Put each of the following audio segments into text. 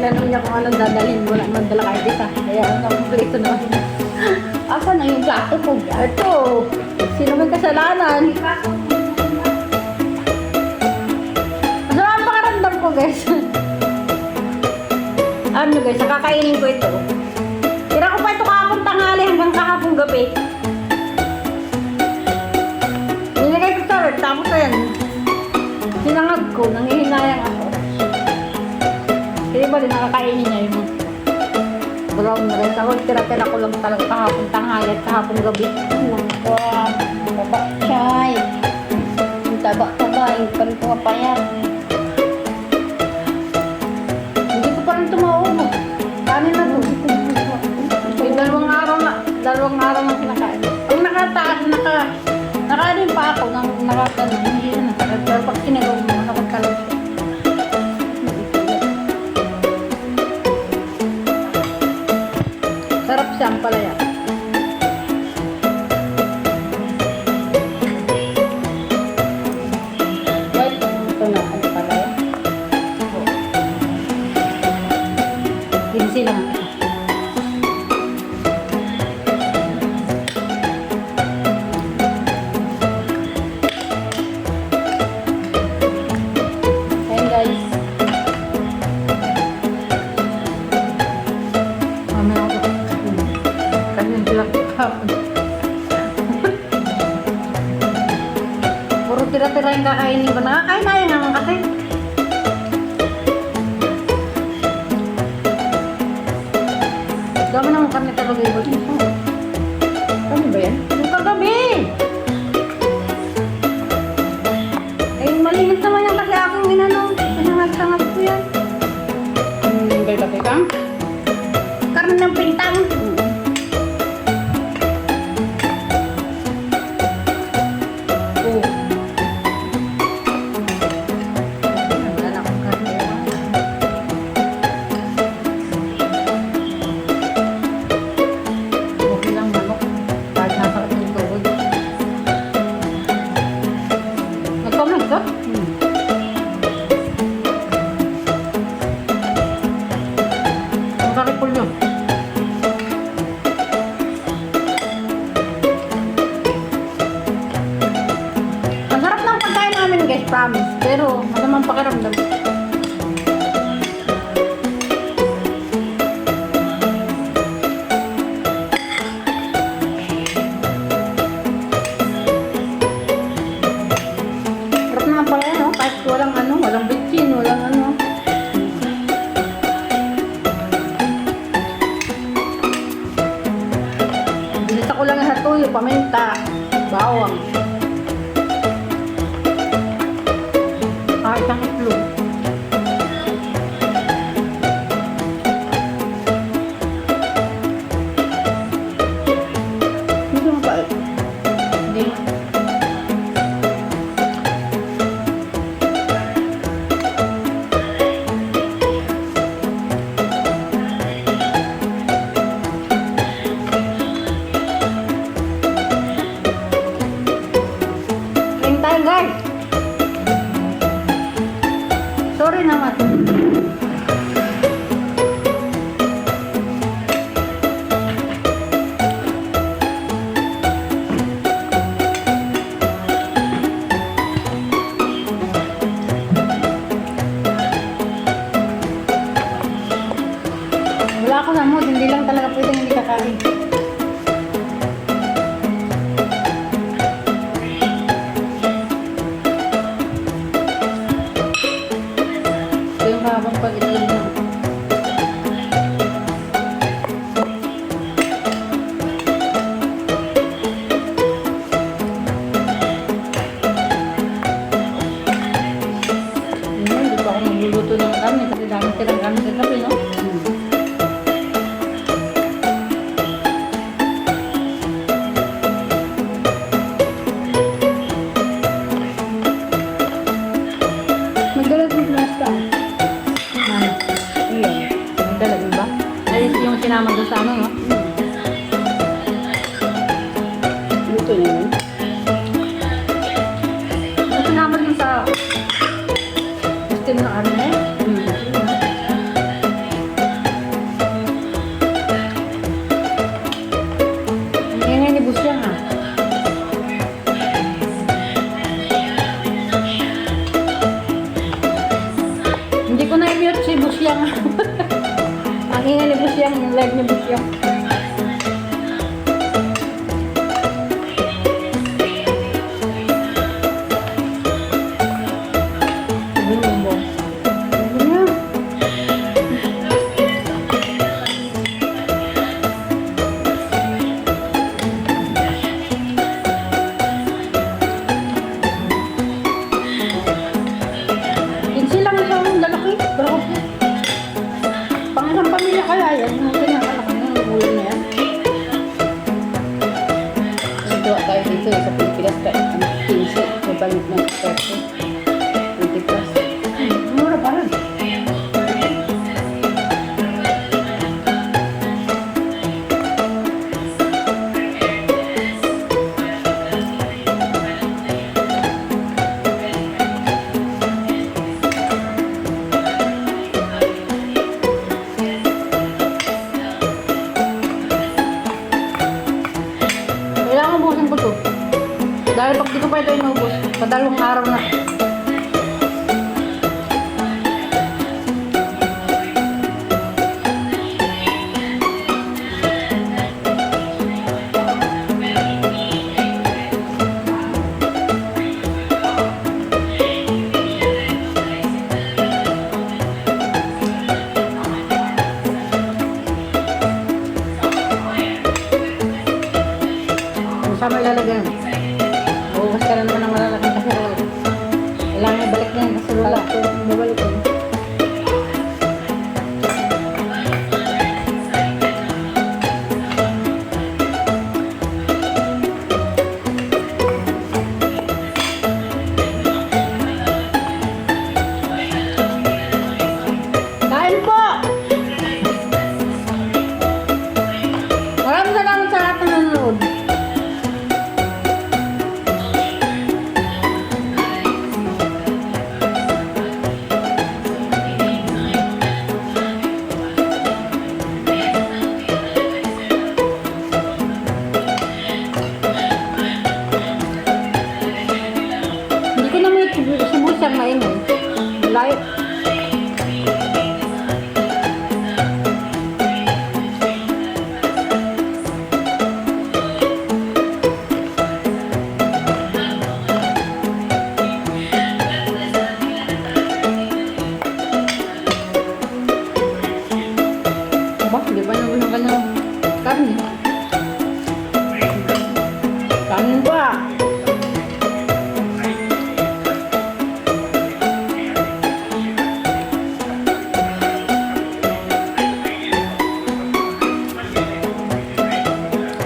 tinanong niya kung anong dadalhin. Wala naman dala kahit isa. Kaya ano, ito na. Asan na yung plato ko? Ito, sino may kasalanan? Masama ang pakaramdam ko, guys. Alam nyo, guys, kakainin ko ito. Tira ko pa ito kahapon tanghali hanggang kahapon gabi. Nilagay ko sa rep, tapos ayan. Sinangag ko, nangihinayang ako. Hindi ba din nakakainin niya yung brown rice? Ako, tira-tira ko lang talaga kahapon tanghali at kahapon gabi. Nako, taba chay. Yung taba-taba, yung panito mapayat. Hindi ko pa rin ito mauubos. Kanin na to. May dalawang araw na kinakain. Ang nakataas, nakain pa ako nang nakataas. Hindi na nakataas. Pero pag sinagaw mo, nakatalas siya. Sarap siya ang palaya. Wait, ito na. Ano pala yan? Ginsi lang. Ayan guys. Mamaya ako. Kasi sila kahapon. Puro tira-tira yung kakainin ko. Nakakain-ayin naman kasi. Dami naman kami talaga iba. Ano ba yan? Yung kagabi! Eh, malinis naman yan kasi akong ginanong. Pinangat-sangat ko yan. Bay-batay kang? Karne ng pintang. Oo. Wala na akong karne. Okay lang manok. Kahit nasakit yung tuhod. Nag-comment ka? Ang sakit po yun. Ang sarap ng pagkain namin, guys, promise. Pero, masamang pakiramdam. Sarap naman pala yan, no? Kahit walang ano, walang bitchin, walang ano. Binita ko lang sa tuyo, paminta, bawang. Isang itlog. Hindi mo pa. Hindi. Kain tayo, guys. Sorry naman. Wala ako sa mood, hindi lang talaga pwedeng hindi kakain. Ito yung habang pag-itlog mo. Hindi pa ako magluluto ng kami kasi dami tirang kami sa gabi, no? Magdalag ng plasta. Ano? Iyan. Magdalag ba? Ay, yung sinama doon sa ano, no? Luto na yun. Yung sinama doon sa steam ng ano, eh? lang. Ang ingay ni Busyang, yung live ni Busyang. Silang isang lalaki, bro. Pang isang pamilya kaya yan, yung pinakalaki ng ulo na yan. Nagawa tayo dito sa Pilipinas kahit 15, may balik ng 30, 20 plus. Mura pa rin. Kailangan ubusin ko to. Dahil pag di ko pa ito inubos, padalawang araw na. Kung saan mo ilalagyan? Uugas ka na naman ng malalaking kaserola. Kailangan ibalik na yung kaserola. Babalik ko. Kain po! Maraming salamat sa lahat ng nanonood. Hindi ko naman sibuyas ang maingay. Layo. Aba, hindi pa nagulang ka ng karne. Kanin ba?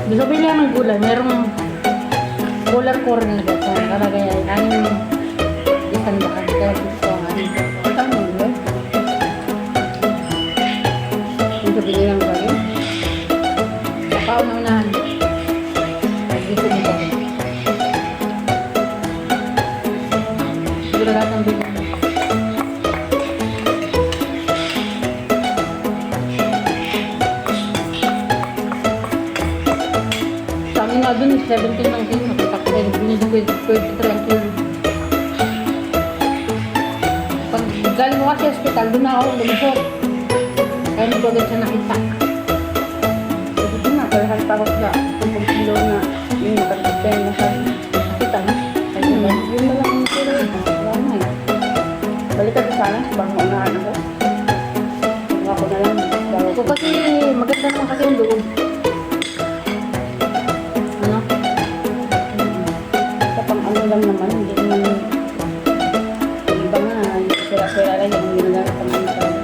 Gusto pili ng gulay. Merong color corn na dito. Karagay ay aning isang daan. Kaya gusto ang aning. Isang mundo. Yung sabihin lang ba yun? Saka unahan. Dito nito. Siguro lahat ng bigyan. Sa amin na dun, 17 lang kilo. Nakita ko rin, binili ko yung 23 ang kilo. Pag galing mo kasi sa hospital, doon na ako lumusot. Kaya hindi ko agad siya nakita. Ito na, kaya halipakot na. 10 kilo na. Yung nakatipay na sa kita na. Kaya yun na lang yung kilo. Wala na eh. Balikan ko sana, bang maunahan ako. Kung ako na lang, bago So, kasi maganda naman kasi yung loob. Ano? sa pang-ano lang naman, hindi naman yung iba nga, sira-sira lang yung ginagamit pang ano talaga.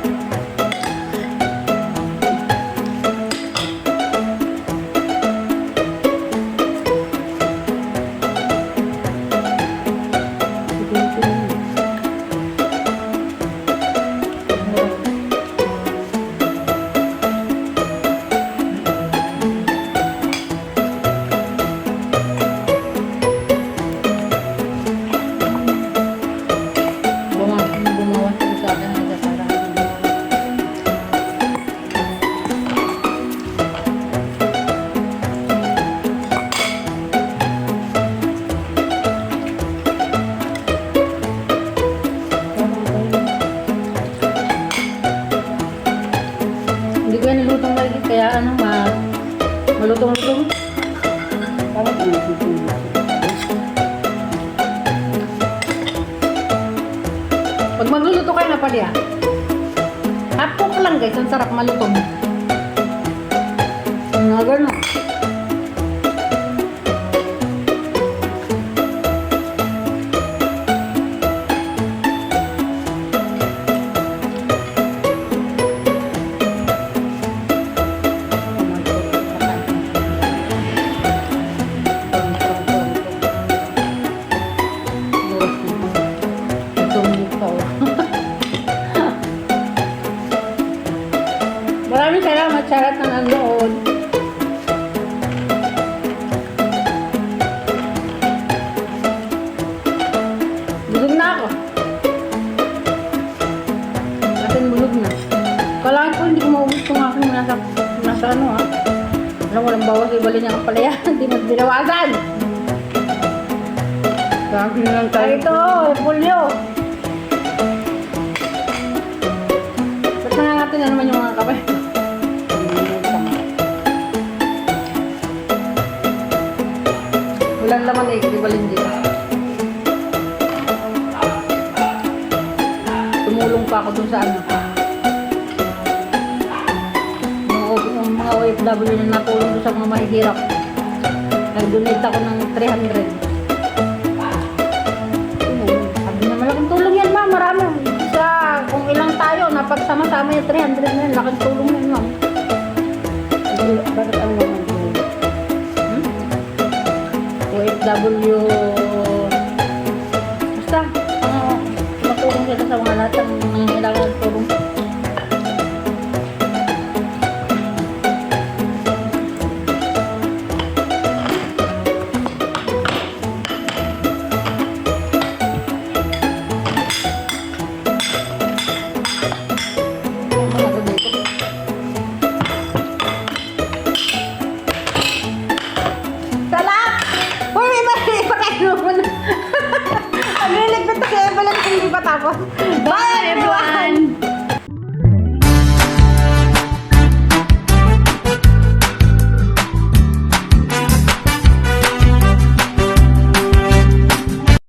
Kaya ano, malutong-lutong. Bakit ano yung Pag magluluto kayo na pala, half cook lang guys, ang sarap malutong. Mga gano'n. Maraming salamat sa lahat na nanood. Bulog na ako. Atin bulog na. Kailangan ko hindi ko maubos kung aking nasa ano ha. Alam, walang bawas, ibalik niya ang palaya. Hindi mo binawasan. Sabi na lang tayo. Ay, ito, pulyo. Ba't nangangatin na naman yung mga kamay? Walang laman eh, di balindi. Tumulong pa ako dun sa ano. Mga OFW na natulong dun sa mga mahihirap. Nag-donate ako ng 300. Sabi na malaking tulong yan, ma'am. Marami. Isa, kung ilang tayo, napagsama-sama yung 300 na yan. Laking tulong yan, ma'am. Bakit ano naman ito? OFW. Basta, matulong sila sa mga lahat ng nangangailangan ng tulong. Ang liligpit na kaya pala hindi pa tapos. Bye everyone!